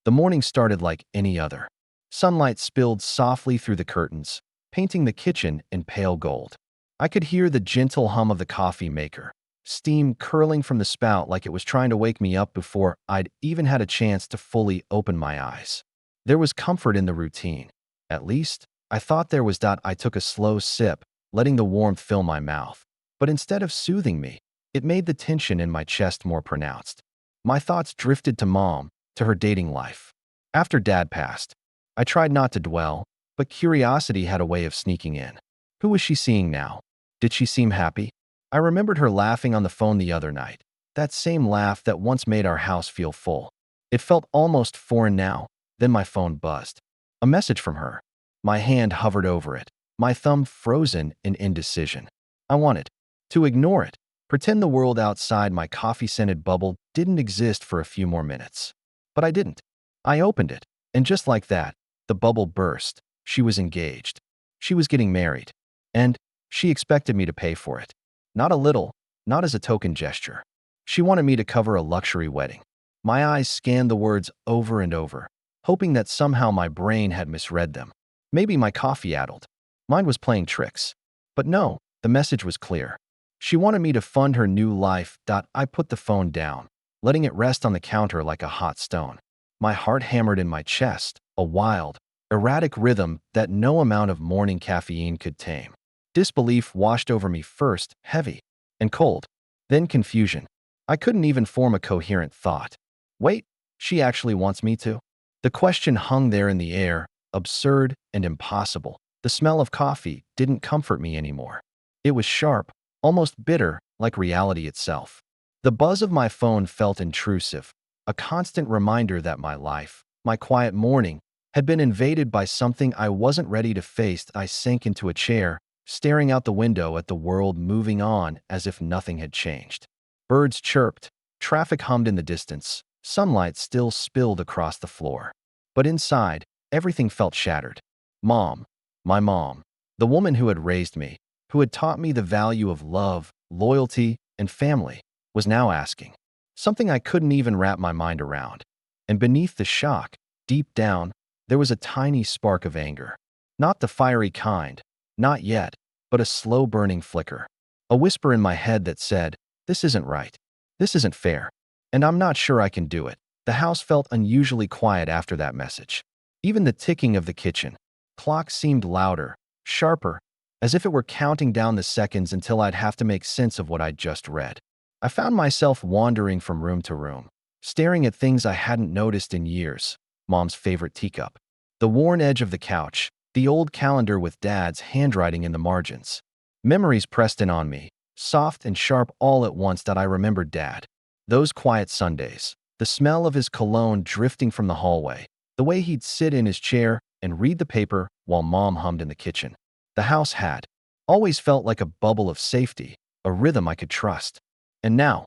The morning started like any other. Sunlight spilled softly through the curtains, painting the kitchen in pale gold. I could hear the gentle hum of the coffee maker, steam curling from the spout like it was trying to wake me up before I'd even had a chance to fully open my eyes. There was comfort in the routine. At least, I thought there was. I took a slow sip, letting the warmth fill my mouth. But instead of soothing me, it made the tension in my chest more pronounced. My thoughts drifted to Mom, to her dating life. After Dad passed, I tried not to dwell, but curiosity had a way of sneaking in. Who was she seeing now? Did she seem happy? I remembered her laughing on the phone the other night, that same laugh that once made our house feel full. It felt almost foreign now. Then my phone buzzed. A message from her. My hand hovered over it, my thumb frozen in indecision. I wanted to ignore it, pretend the world outside my coffee-scented bubble didn't exist for a few more minutes. But I didn't. I opened it, and just like that, the bubble burst. She was engaged. She was getting married. And she expected me to pay for it. Not a little, not as a token gesture. She wanted me to cover a luxury wedding. My eyes scanned the words over and over, hoping that somehow my brain had misread them. Maybe my coffee addled. Mine was playing tricks. But no, the message was clear. She wanted me to fund her new life. I put the phone down, letting it rest on the counter like a hot stone. My heart hammered in my chest, a wild, erratic rhythm that no amount of morning caffeine could tame. Disbelief washed over me first, heavy and cold, then confusion. I couldn't even form a coherent thought. Wait, she actually wants me to? The question hung there in the air, absurd and impossible. The smell of coffee didn't comfort me anymore. It was sharp, almost bitter, like reality itself. The buzz of my phone felt intrusive, a constant reminder that my life, my quiet morning, had been invaded by something I wasn't ready to face. I sank into a chair, staring out the window at the world moving on as if nothing had changed. Birds chirped, traffic hummed in the distance, sunlight still spilled across the floor. But inside, everything felt shattered. Mom, my mom, the woman who had raised me, who had taught me the value of love, loyalty, and family, was now asking. Something I couldn't even wrap my mind around. And beneath the shock, deep down, there was a tiny spark of anger. Not the fiery kind, not yet, but a slow-burning flicker. A whisper in my head that said, "This isn't right. This isn't fair. And I'm not sure I can do it." The house felt unusually quiet after that message. Even the ticking of the kitchen clock seemed louder, sharper, as if it were counting down the seconds until I'd have to make sense of what I'd just read. I found myself wandering from room to room, staring at things I hadn't noticed in years. Mom's favorite teacup, the worn edge of the couch, the old calendar with Dad's handwriting in the margins. Memories pressed in on me, soft and sharp all at once. That I remembered Dad. Those quiet Sundays, the smell of his cologne drifting from the hallway, the way he'd sit in his chair and read the paper while Mom hummed in the kitchen. The house had always felt like a bubble of safety, a rhythm I could trust. And now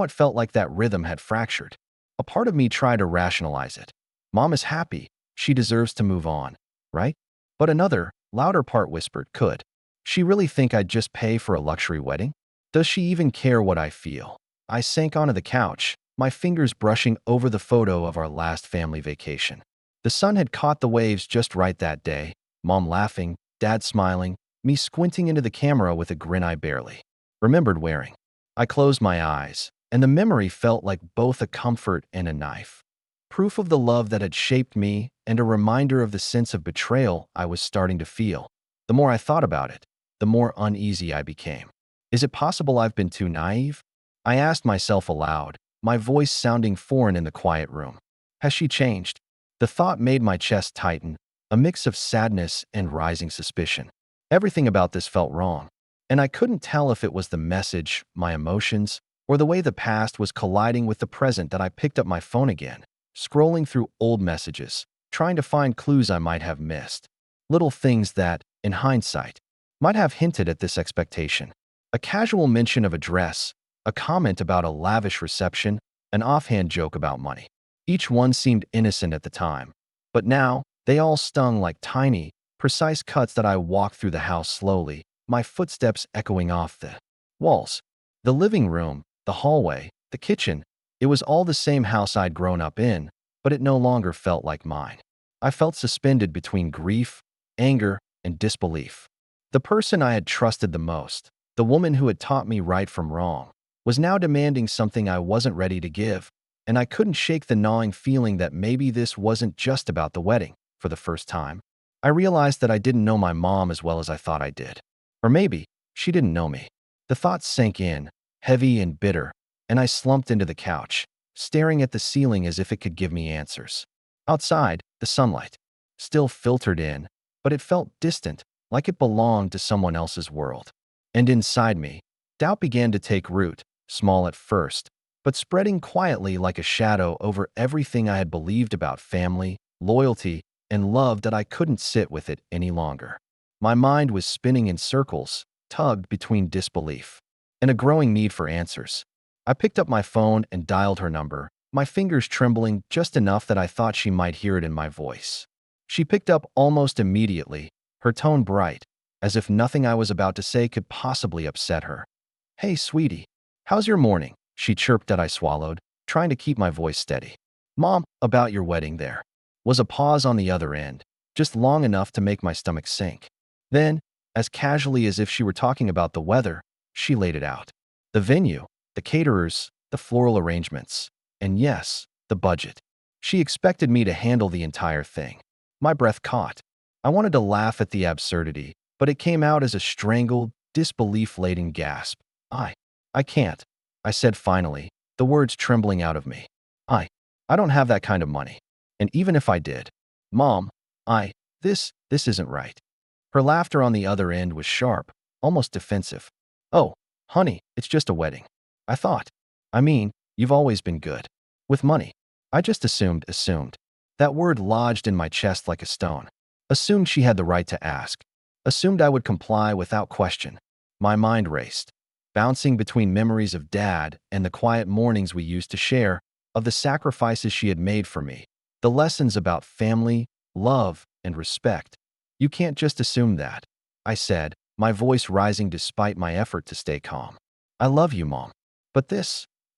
it felt like that rhythm had fractured. A part of me tried to rationalize it. Mom is happy. She deserves to move on, right? But another, louder part whispered, could she really think I'd just pay for a luxury wedding? Does she even care what I feel? I sank onto the couch, my fingers brushing over the photo of our last family vacation. The sun had caught the waves just right that day, Mom laughing, Dad smiling, me squinting into the camera with a grin I barely remembered wearing. I closed my eyes, and the memory felt like both a comfort and a knife. Proof of the love that had shaped me and a reminder of the sense of betrayal I was starting to feel. The more I thought about it, the more uneasy I became. Is it possible I've been too naive? I asked myself aloud, my voice sounding foreign in the quiet room. Has she changed? The thought made my chest tighten, a mix of sadness and rising suspicion. Everything about this felt wrong, and I couldn't tell if it was the message, my emotions, or the way the past was colliding with the present. That I picked up my phone again, scrolling through old messages, trying to find clues I might have missed. Little things that, in hindsight, might have hinted at this expectation. A casual mention of a dress, a comment about a lavish reception, an offhand joke about money. Each one seemed innocent at the time, but now they all stung like tiny, precise cuts. That I walked through the house slowly, my footsteps echoing off the walls. The living room, the hallway, the kitchen. It was all the same house I'd grown up in, but it no longer felt like mine. I felt suspended between grief, anger, and disbelief. The person I had trusted the most, the woman who had taught me right from wrong, was now demanding something I wasn't ready to give, and I couldn't shake the gnawing feeling that maybe this wasn't just about the wedding. For the first time, I realized that I didn't know my mom as well as I thought I did. Or maybe she didn't know me. The thoughts sank in, heavy and bitter, and I slumped into the couch, staring at the ceiling as if it could give me answers. Outside, the sunlight still filtered in, but it felt distant, like it belonged to someone else's world. And inside me, doubt began to take root, small at first, but spreading quietly like a shadow over everything I had believed about family, loyalty, and love that I couldn't sit with it any longer. My mind was spinning in circles, tugged between disbelief and a growing need for answers. I picked up my phone and dialed her number, my fingers trembling just enough that I thought she might hear it in my voice. She picked up almost immediately, her tone bright, as if nothing I was about to say could possibly upset her. "Hey, sweetie, how's your morning?" she chirped as I swallowed, trying to keep my voice steady. "Mom, about your wedding there." Was a pause on the other end, just long enough to make my stomach sink. Then, as casually as if she were talking about the weather, she laid it out. The venue, the caterers, the floral arrangements, and yes, the budget. She expected me to handle the entire thing. My breath caught. I wanted to laugh at the absurdity, but it came out as a strangled, disbelief-laden gasp. I can't," I said finally, the words trembling out of me. I don't have that kind of money. And even if I did, Mom, this isn't right." Her laughter on the other end was sharp, almost defensive. "Oh, honey, it's just a wedding. I thought. I mean, you've always been good with money." I just assumed. That word lodged in my chest like a stone. Assumed she had the right to ask. Assumed I would comply without question. My mind raced, bouncing between memories of Dad and the quiet mornings we used to share, of the sacrifices she had made for me, the lessons about family, love, and respect. "You can't just assume that," I said, my voice rising despite my effort to stay calm. "I love you, Mom. But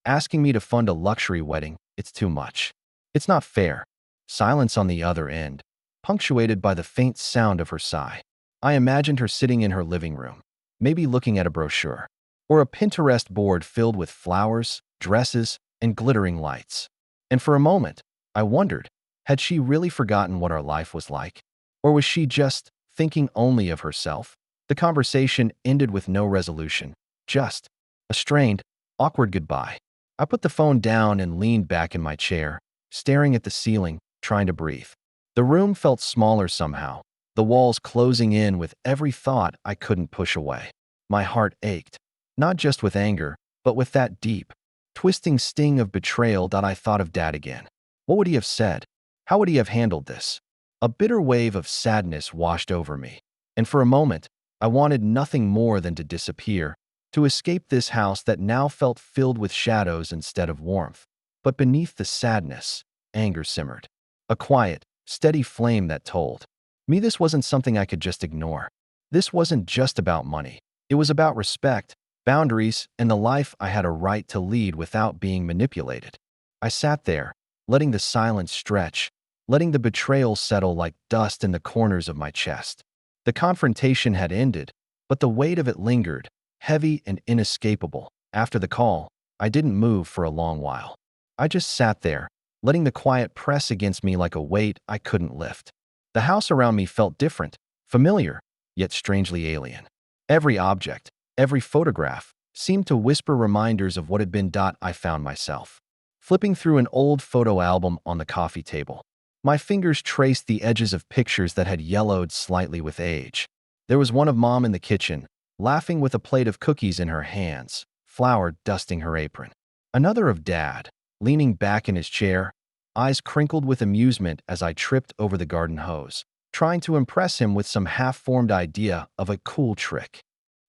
asking me to fund a luxury wedding, it's too much. It's not fair." Silence on the other end, punctuated by the faint sound of her sigh. I imagined her sitting in her living room, maybe looking at a brochure, or a Pinterest board filled with flowers, dresses, and glittering lights. And for a moment, I wondered, had she really forgotten what our life was like? Or was she just thinking only of herself? The conversation ended with no resolution, just a strained, awkward goodbye. I put the phone down and leaned back in my chair, staring at the ceiling, trying to breathe. The room felt smaller somehow, the walls closing in with every thought I couldn't push away. My heart ached, not just with anger, but with that deep, twisting sting of betrayal that I thought of Dad again. What would he have said? How would he have handled this? A bitter wave of sadness washed over me, and for a moment, I wanted nothing more than to disappear, to escape this house that now felt filled with shadows instead of warmth. But beneath the sadness, anger simmered. A quiet, steady flame that told me this wasn't something I could just ignore. This wasn't just about money. It was about respect, boundaries, and the life I had a right to lead without being manipulated. I sat there, letting the silence stretch, letting the betrayal settle like dust in the corners of my chest. The confrontation had ended, but the weight of it lingered, heavy and inescapable. After the call, I didn't move for a long while. I just sat there, letting the quiet press against me like a weight I couldn't lift. The house around me felt different, familiar, yet strangely alien. Every object, every photograph, seemed to whisper reminders of what had been. I found myself flipping through an old photo album on the coffee table. My fingers traced the edges of pictures that had yellowed slightly with age. There was one of Mom in the kitchen, laughing with a plate of cookies in her hands, flour dusting her apron. Another of Dad, leaning back in his chair, eyes crinkled with amusement as I tripped over the garden hose, trying to impress him with some half-formed idea of a cool trick.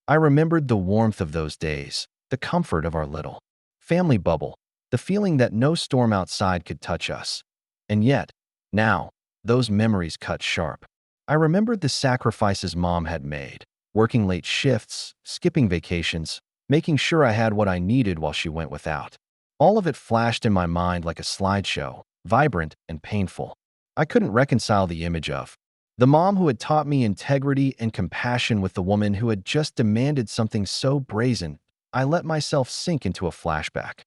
I remembered the warmth of those days, the comfort of our little family bubble, the feeling that no storm outside could touch us. And yet, now, those memories cut sharp. I remembered the sacrifices Mom had made, working late shifts, skipping vacations, making sure I had what I needed while she went without. All of it flashed in my mind like a slideshow, vibrant, and painful. I couldn't reconcile the image of the mom who had taught me integrity and compassion with the woman who had just demanded something so brazen. I let myself sink into a flashback.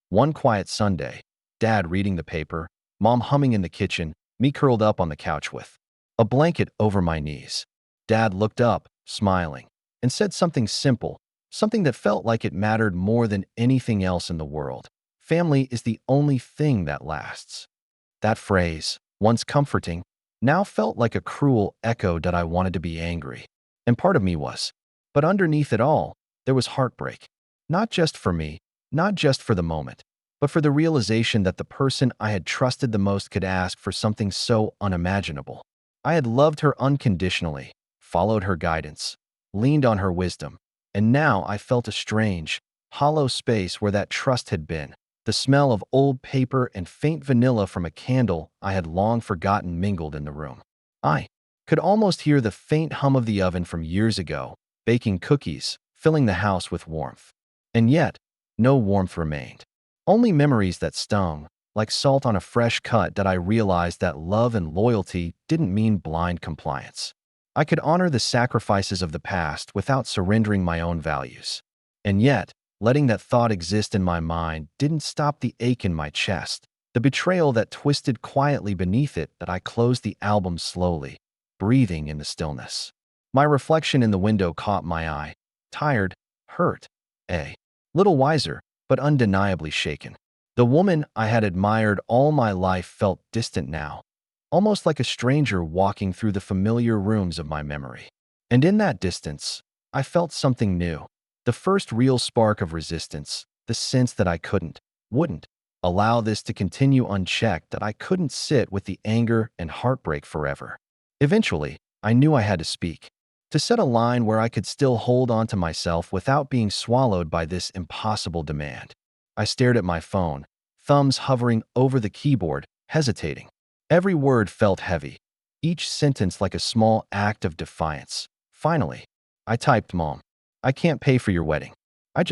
One quiet Sunday, Dad reading the paper, Mom humming in the kitchen, me curled up on the couch with a blanket over my knees. Dad looked up, smiling, and said something simple, something that felt like it mattered more than anything else in the world. Family is the only thing that lasts. That phrase, once comforting, now felt like a cruel echo that I wanted to be angry. And part of me was. But underneath it all, there was heartbreak. Not just for me, not just for the moment, but for the realization that the person I had trusted the most could ask for something so unimaginable. I had loved her unconditionally, followed her guidance, leaned on her wisdom, and now I felt a strange, hollow space where that trust had been. The smell of old paper and faint vanilla from a candle I had long forgotten mingled in the room. I could almost hear the faint hum of the oven from years ago, baking cookies, filling the house with warmth. And yet, no warmth remained. Only memories that stung, like salt on a fresh cut, that I realized that love and loyalty didn't mean blind compliance. I could honor the sacrifices of the past without surrendering my own values. And yet, letting that thought exist in my mind didn't stop the ache in my chest, the betrayal that twisted quietly beneath it. That I closed the album slowly, breathing in the stillness. My reflection in the window caught my eye, tired, hurt, a little wiser, but undeniably shaken. The woman I had admired all my life felt distant now, almost like a stranger walking through the familiar rooms of my memory. And in that distance, I felt something new. The first real spark of resistance, the sense that I wouldn't, allow this to continue unchecked, that I couldn't sit with the anger and heartbreak forever. Eventually, I knew I had to speak, to set a line where I could still hold on to myself without being swallowed by this impossible demand. I stared at my phone, thumbs hovering over the keyboard, hesitating. Every word felt heavy, each sentence like a small act of defiance. Finally, I typed, "Mom, I can't pay for your wedding. I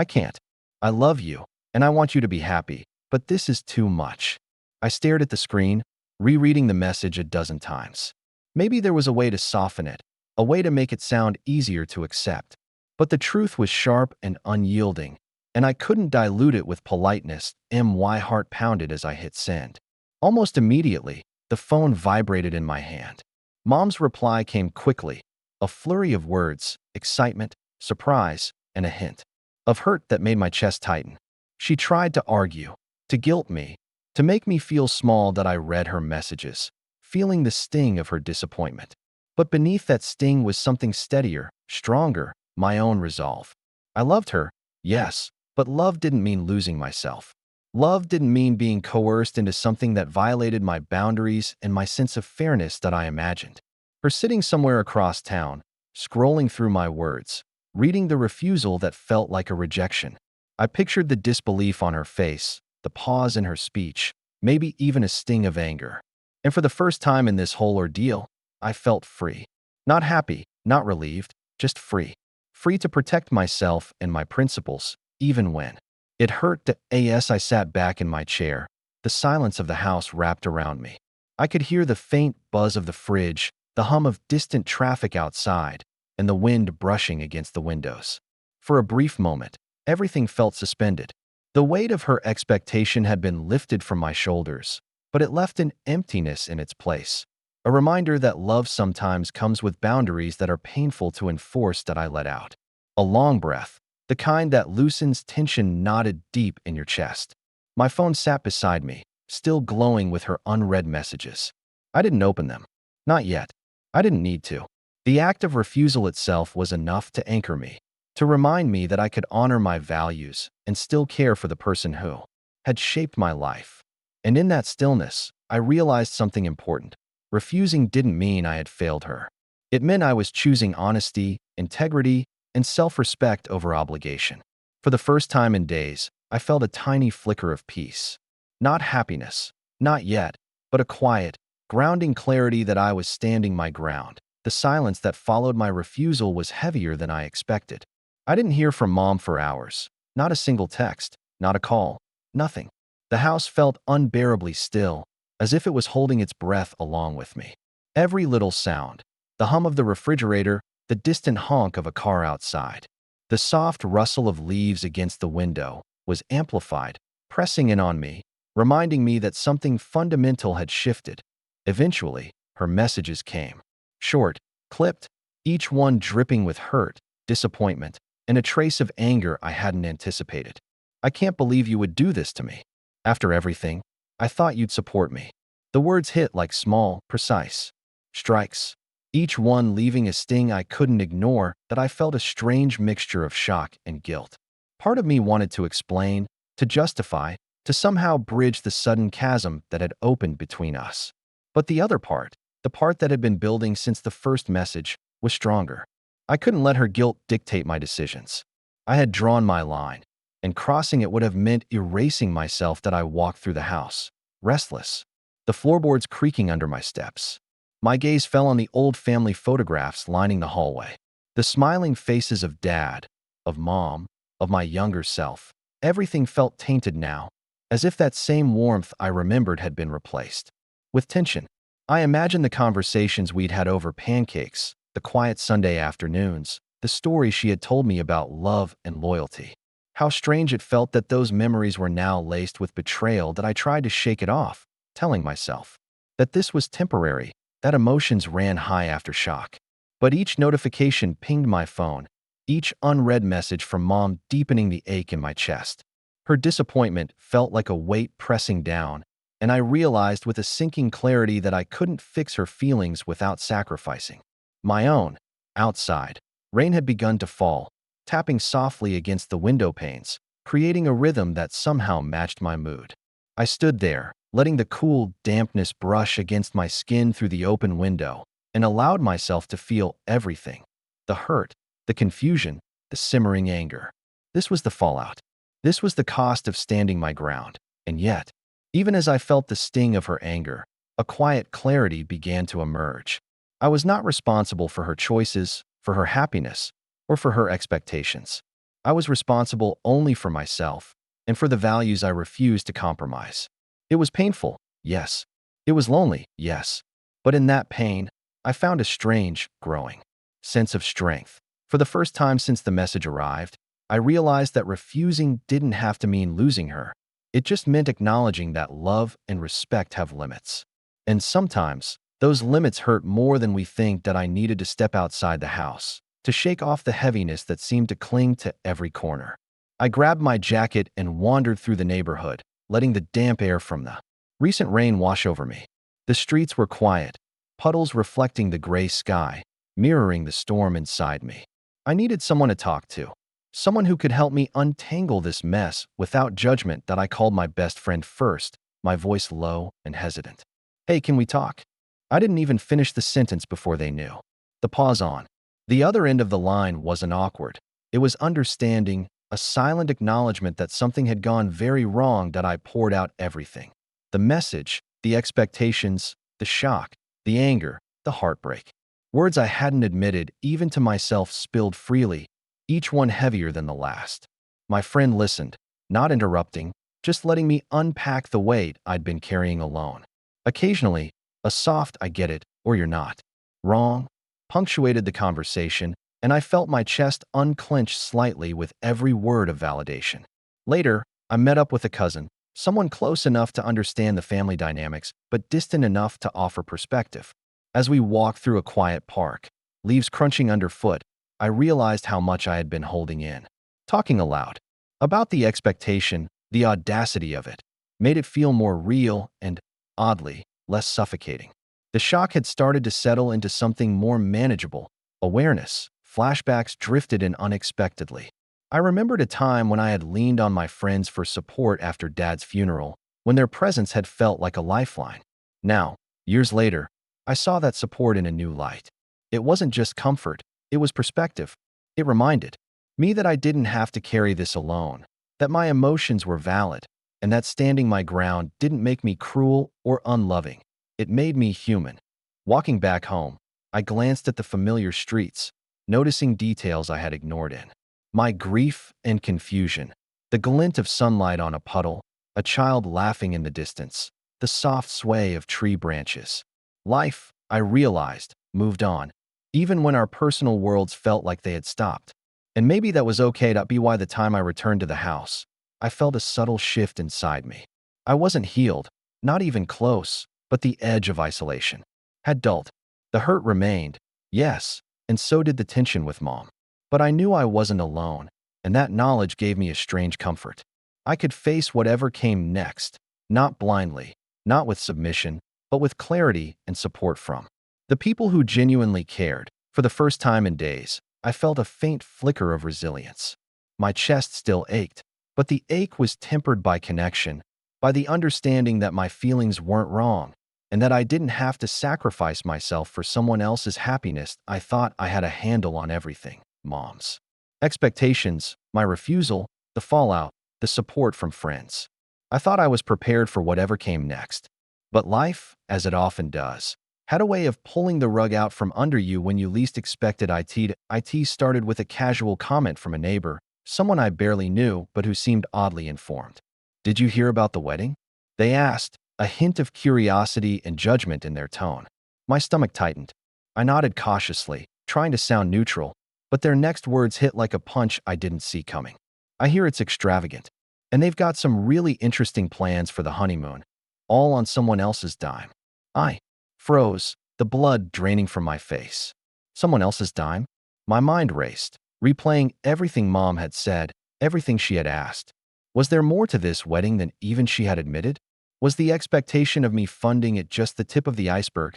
can't. I love you, and I want you to be happy, but this is too much." I stared at the screen, rereading the message a dozen times. Maybe there was a way to soften it, a way to make it sound easier to accept. But the truth was sharp and unyielding, and I couldn't dilute it with politeness. My heart pounded as I hit send. Almost immediately, the phone vibrated in my hand. Mom's reply came quickly, a flurry of words, excitement, surprise, and a hint of hurt that made my chest tighten. She tried to argue, to guilt me, to make me feel small. That I read her messages, feeling the sting of her disappointment. But beneath that sting was something steadier, stronger, my own resolve. I loved her, yes, but love didn't mean losing myself. Love didn't mean being coerced into something that violated my boundaries and my sense of fairness that I imagined. Her sitting somewhere across town, scrolling through my words, reading the refusal that felt like a rejection. I pictured the disbelief on her face, the pause in her speech, maybe even a sting of anger. And for the first time in this whole ordeal, I felt free. Not happy, not relieved, just free. Free to protect myself and my principles, even when it hurt. As I sat back in my chair, the silence of the house wrapped around me. I could hear the faint buzz of the fridge, the hum of distant traffic outside, and the wind brushing against the windows. For a brief moment, everything felt suspended. The weight of her expectation had been lifted from my shoulders, but it left an emptiness in its place. A reminder that love sometimes comes with boundaries that are painful to enforce. That I let out a long breath, the kind that loosens tension knotted deep in your chest. My phone sat beside me, still glowing with her unread messages. I didn't open them. Not yet. I didn't need to. The act of refusal itself was enough to anchor me, to remind me that I could honor my values and still care for the person who had shaped my life. And in that stillness, I realized something important. Refusing didn't mean I had failed her. It meant I was choosing honesty, integrity, and self-respect over obligation. For the first time in days, I felt a tiny flicker of peace. Not happiness, not yet, but a quiet, grounding clarity that I was standing my ground. The silence that followed my refusal was heavier than I expected. I didn't hear from Mom for hours. Not a single text, not a call, nothing. The house felt unbearably still, as if it was holding its breath along with me. Every little sound, the hum of the refrigerator, the distant honk of a car outside, the soft rustle of leaves against the window, was amplified, pressing in on me, reminding me that something fundamental had shifted. Eventually, her messages came. Short, clipped, each one dripping with hurt, disappointment, and a trace of anger I hadn't anticipated. "I can't believe you would do this to me. After everything, I thought you'd support me." The words hit like small, precise strikes, each one leaving a sting I couldn't ignore, that I felt a strange mixture of shock and guilt. Part of me wanted to explain, to justify, to somehow bridge the sudden chasm that had opened between us. But the other part, the part that had been building since the first message, was stronger. I couldn't let her guilt dictate my decisions. I had drawn my line, and crossing it would have meant erasing myself. That I walked through the house, restless, the floorboards creaking under my steps. My gaze fell on the old family photographs lining the hallway. The smiling faces of Dad, of Mom, of my younger self. Everything felt tainted now, as if that same warmth I remembered had been replaced with tension. I imagined the conversations we'd had over pancakes, the quiet Sunday afternoons, the stories she had told me about love and loyalty. How strange it felt that those memories were now laced with betrayal. That I tried to shake it off, telling myself that this was temporary, that emotions ran high after shock. But each notification pinged my phone, each unread message from Mom deepening the ache in my chest. Her disappointment felt like a weight pressing down, and I realized with a sinking clarity that I couldn't fix her feelings without sacrificing my own. Outside, rain had begun to fall, tapping softly against the window panes, creating a rhythm that somehow matched my mood. I stood there, letting the cool dampness brush against my skin through the open window, and allowed myself to feel everything: the hurt, the confusion, the simmering anger. This was the fallout. This was the cost of standing my ground. And yet, even as I felt the sting of her anger, a quiet clarity began to emerge. I was not responsible for her choices, for her happiness, or for her expectations. I was responsible only for myself and for the values I refused to compromise. It was painful, yes. It was lonely, yes. But in that pain, I found a strange, growing sense of strength. For the first time since the message arrived, I realized that refusing didn't have to mean losing her. It just meant acknowledging that love and respect have limits. And sometimes, those limits hurt more than we think. That I needed to step outside the house, to shake off the heaviness that seemed to cling to every corner. I grabbed my jacket and wandered through the neighborhood, letting the damp air from the recent rain wash over me. The streets were quiet, puddles reflecting the gray sky, mirroring the storm inside me. I needed someone to talk to, someone who could help me untangle this mess without judgment. That I called my best friend first, my voice low and hesitant. "Hey, can we talk?" I didn't even finish the sentence before they knew. The pause on the other end of the line wasn't awkward. It was understanding, a silent acknowledgement that something had gone very wrong. That I poured out everything: the message, the expectations, the shock, the anger, the heartbreak. Words I hadn't admitted, even to myself, spilled freely, each one heavier than the last. My friend listened, not interrupting, just letting me unpack the weight I'd been carrying alone. Occasionally, a soft "I get it," or "you're not wrong," punctuated the conversation, and I felt my chest unclench slightly with every word of validation. Later, I met up with a cousin, someone close enough to understand the family dynamics, but distant enough to offer perspective. As we walked through a quiet park, leaves crunching underfoot, I realized how much I had been holding in. Talking aloud about the expectation, the audacity of it, made it feel more real and, oddly, less suffocating. The shock had started to settle into something more manageable. Awareness, flashbacks drifted in unexpectedly. I remembered a time when I had leaned on my friends for support after Dad's funeral, when their presence had felt like a lifeline. Now, years later, I saw that support in a new light. It wasn't just comfort, it was perspective. It reminded me that I didn't have to carry this alone, that my emotions were valid, and that standing my ground didn't make me cruel or unloving. It made me human. Walking back home, I glanced at the familiar streets, noticing details I had ignored in my grief and confusion. The glint of sunlight on a puddle, a child laughing in the distance, the soft sway of tree branches. Life, I realized, moved on, even when our personal worlds felt like they had stopped. And maybe that was okay. Be why the time I returned to the house, I felt a subtle shift inside me. I wasn't healed, not even close, but the edge of isolation had dulled. The hurt remained, yes, and so did the tension with Mom. But I knew I wasn't alone, and that knowledge gave me a strange comfort. I could face whatever came next, not blindly, not with submission, but with clarity and support from the people who genuinely cared. For the first time in days, I felt a faint flicker of resilience. My chest still ached, but the ache was tempered by connection, by the understanding that my feelings weren't wrong, and that I didn't have to sacrifice myself for someone else's happiness. I thought I had a handle on everything. Mom's expectations, my refusal, the fallout, the support from friends. I thought I was prepared for whatever came next. But life, as it often does, had a way of pulling the rug out from under you when you least expected it. It started with a casual comment from a neighbor, someone I barely knew but who seemed oddly informed. "Did you hear about the wedding?" they asked, a hint of curiosity and judgment in their tone. My stomach tightened. I nodded cautiously, trying to sound neutral, but their next words hit like a punch I didn't see coming. "I hear it's extravagant, and they've got some really interesting plans for the honeymoon, all on someone else's dime." I froze, the blood draining from my face. Someone else's dime? My mind raced, replaying everything Mom had said, everything she had asked. Was there more to this wedding than even she had admitted? Was the expectation of me funding it just the tip of the iceberg?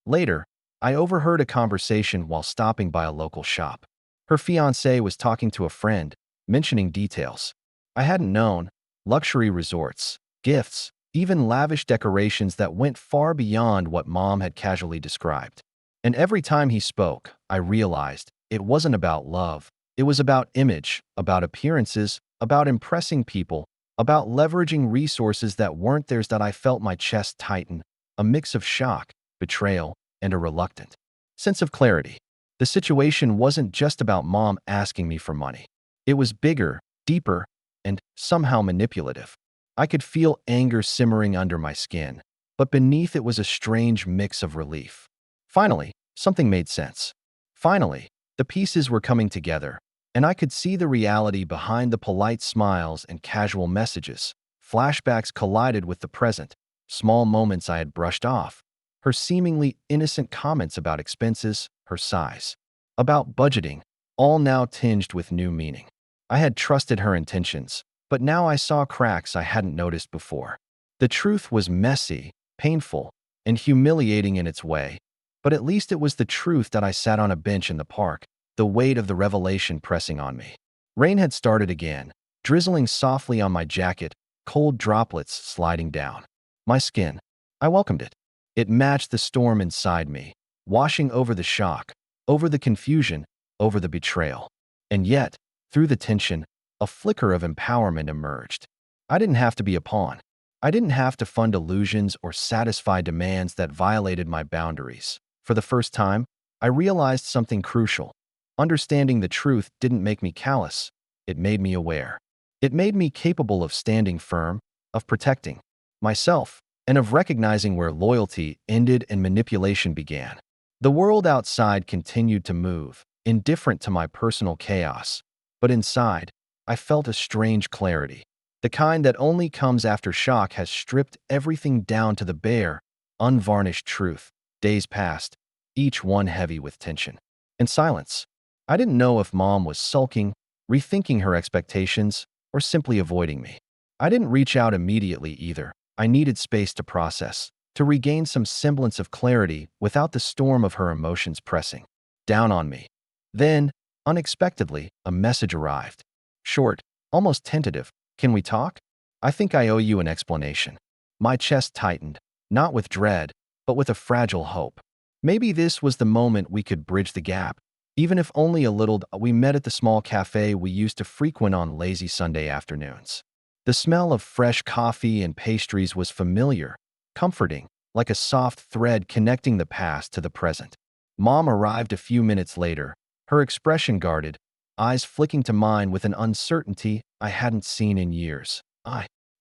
Later, I overheard a conversation while stopping by a local shop. Her fiancé was talking to a friend, mentioning details I hadn't known: luxury resorts, gifts, even lavish decorations that went far beyond what Mom had casually described. And every time he spoke, I realized it wasn't about love. It was about image, about appearances, about impressing people, about leveraging resources that weren't theirs. That I felt my chest tighten, a mix of shock, betrayal, and a reluctant sense of clarity. The situation wasn't just about Mom asking me for money. It was bigger, deeper, and somehow manipulative. I could feel anger simmering under my skin, but beneath it was a strange mix of relief. Finally, something made sense. Finally, the pieces were coming together, and I could see the reality behind the polite smiles and casual messages. Flashbacks collided with the present, small moments I had brushed off. Her seemingly innocent comments about expenses, her sighs, about budgeting, all now tinged with new meaning. I had trusted her intentions, but now I saw cracks I hadn't noticed before. The truth was messy, painful, and humiliating in its way, but at least it was the truth. That I sat on a bench in the park, the weight of the revelation pressing on me. Rain had started again, drizzling softly on my jacket, cold droplets sliding down my skin. I welcomed it. It matched the storm inside me, washing over the shock, over the confusion, over the betrayal. And yet, through the tension, a flicker of empowerment emerged. I didn't have to be a pawn. I didn't have to fund illusions or satisfy demands that violated my boundaries. For the first time, I realized something crucial. Understanding the truth didn't make me callous. It made me aware. It made me capable of standing firm, of protecting myself, and of recognizing where loyalty ended and manipulation began. The world outside continued to move, indifferent to my personal chaos, but inside, I felt a strange clarity. The kind that only comes after shock has stripped everything down to the bare, unvarnished truth. Days passed, each one heavy with tension and silence. I didn't know if Mom was sulking, rethinking her expectations, or simply avoiding me. I didn't reach out immediately either. I needed space to process, to regain some semblance of clarity without the storm of her emotions pressing down on me. Then, unexpectedly, a message arrived. Short, almost tentative. "Can we talk? I think I owe you an explanation." My chest tightened, not with dread, but with a fragile hope. Maybe this was the moment we could bridge the gap, even if only a little. We met at the small cafe we used to frequent on lazy Sunday afternoons. The smell of fresh coffee and pastries was familiar, comforting, like a soft thread connecting the past to the present. Mom arrived a few minutes later, her expression guarded, eyes flicking to mine with an uncertainty I hadn't seen in years.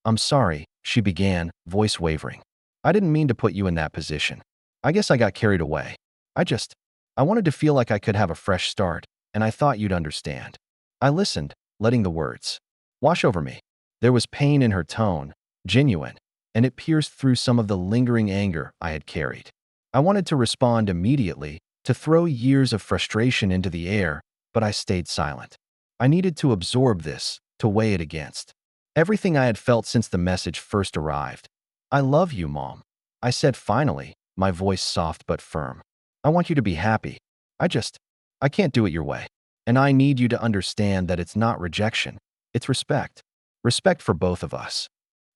I'm sorry, she began, voice wavering. I didn't mean to put you in that position. I guess I got carried away. I just, I wanted to feel like I could have a fresh start, and I thought you'd understand. I listened, letting the words wash over me. There was pain in her tone, genuine, and it pierced through some of the lingering anger I had carried. I wanted to respond immediately, to throw years of frustration into the air, but I stayed silent. I needed to absorb this, to weigh it against everything I had felt since the message first arrived. I love you, Mom, I said finally, my voice soft but firm. I want you to be happy. I can't do it your way. And I need you to understand that it's not rejection, it's respect. Respect for both of us.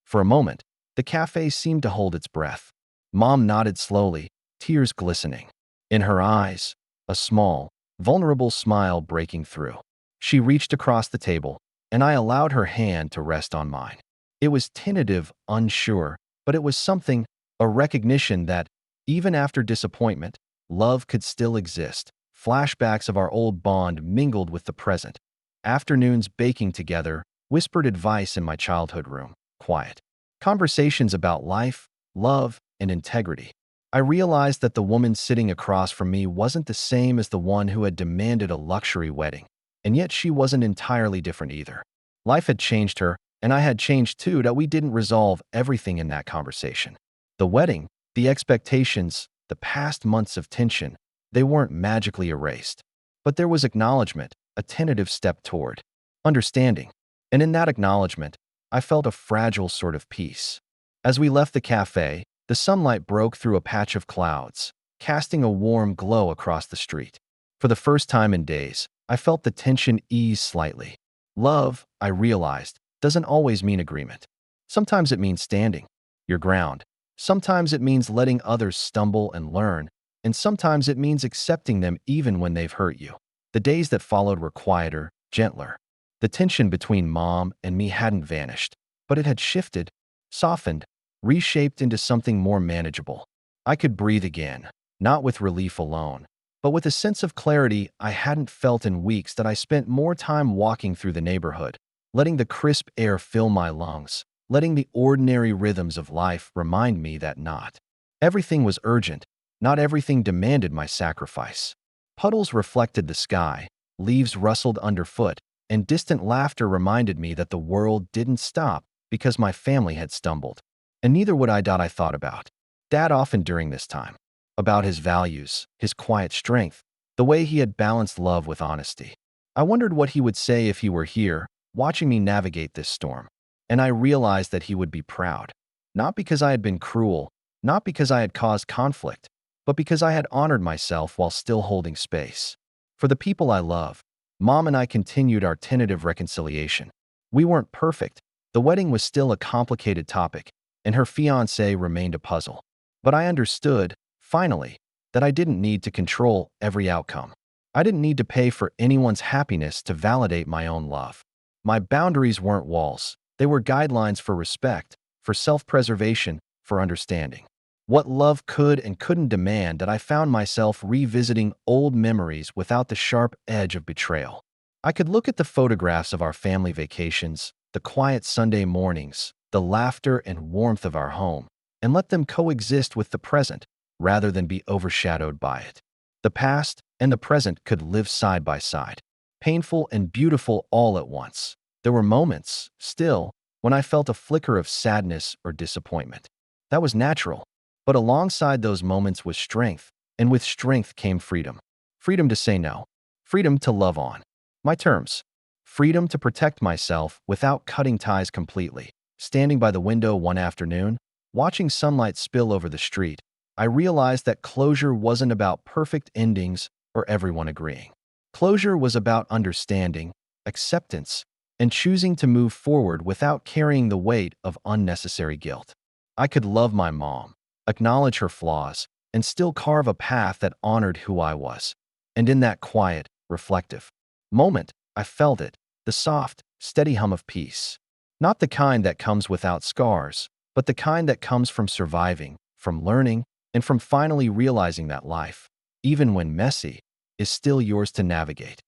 For a moment, the cafe seemed to hold its breath. Mom nodded slowly, tears glistening. In her eyes, a small, vulnerable smile breaking through. She reached across the table, and I allowed her hand to rest on mine. It was tentative, unsure, but it was something, a recognition that, even after disappointment, love could still exist. Flashbacks of our old bond mingled with the present. Afternoons baking together, whispered advice in my childhood room, quiet. Conversations about life, love, and integrity. I realized that the woman sitting across from me wasn't the same as the one who had demanded a luxury wedding, and yet she wasn't entirely different either. Life had changed her, and I had changed too, that we didn't resolve everything in that conversation. The wedding, the expectations, the past months of tension, they weren't magically erased. But there was acknowledgement, a tentative step toward understanding. And in that acknowledgement, I felt a fragile sort of peace. As we left the cafe, the sunlight broke through a patch of clouds, casting a warm glow across the street. For the first time in days, I felt the tension ease slightly. Love, I realized, doesn't always mean agreement. Sometimes it means standing your ground. Sometimes it means letting others stumble and learn, and sometimes it means accepting them even when they've hurt you. The days that followed were quieter, gentler. The tension between Mom and me hadn't vanished, but it had shifted, softened, reshaped into something more manageable. I could breathe again, not with relief alone, but with a sense of clarity I hadn't felt in weeks. That I spent more time walking through the neighborhood, letting the crisp air fill my lungs, letting the ordinary rhythms of life remind me that not everything was urgent, not everything demanded my sacrifice. Puddles reflected the sky, leaves rustled underfoot, and distant laughter reminded me that the world didn't stop because my family had stumbled. And neither would I. I thought about Dad often during this time, about his values, his quiet strength, the way he had balanced love with honesty. I wondered what he would say if he were here, watching me navigate this storm. And I realized that he would be proud. Not because I had been cruel, not because I had caused conflict, but because I had honored myself while still holding space. For the people I love, Mom and I continued our tentative reconciliation. We weren't perfect. The wedding was still a complicated topic, and her fiancé remained a puzzle. But I understood, finally, that I didn't need to control every outcome. I didn't need to pay for anyone's happiness to validate my own love. My boundaries weren't walls. They were guidelines for respect, for self-preservation, for understanding. What love could and couldn't demand. That I found myself revisiting old memories without the sharp edge of betrayal. I could look at the photographs of our family vacations, the quiet Sunday mornings, the laughter and warmth of our home, and let them coexist with the present rather than be overshadowed by it. The past and the present could live side by side, painful and beautiful all at once. There were moments, still, when I felt a flicker of sadness or disappointment. That was natural. But alongside those moments was strength, and with strength came freedom. Freedom to say no. Freedom to love on my terms. Freedom to protect myself without cutting ties completely. Standing by the window one afternoon, watching sunlight spill over the street, I realized that closure wasn't about perfect endings or everyone agreeing. Closure was about understanding, acceptance, and choosing to move forward without carrying the weight of unnecessary guilt. I could love my mom, acknowledge her flaws, and still carve a path that honored who I was. And in that quiet, reflective moment, I felt it, the soft, steady hum of peace. Not the kind that comes without scars, but the kind that comes from surviving, from learning, and from finally realizing that life, even when messy, is still yours to navigate.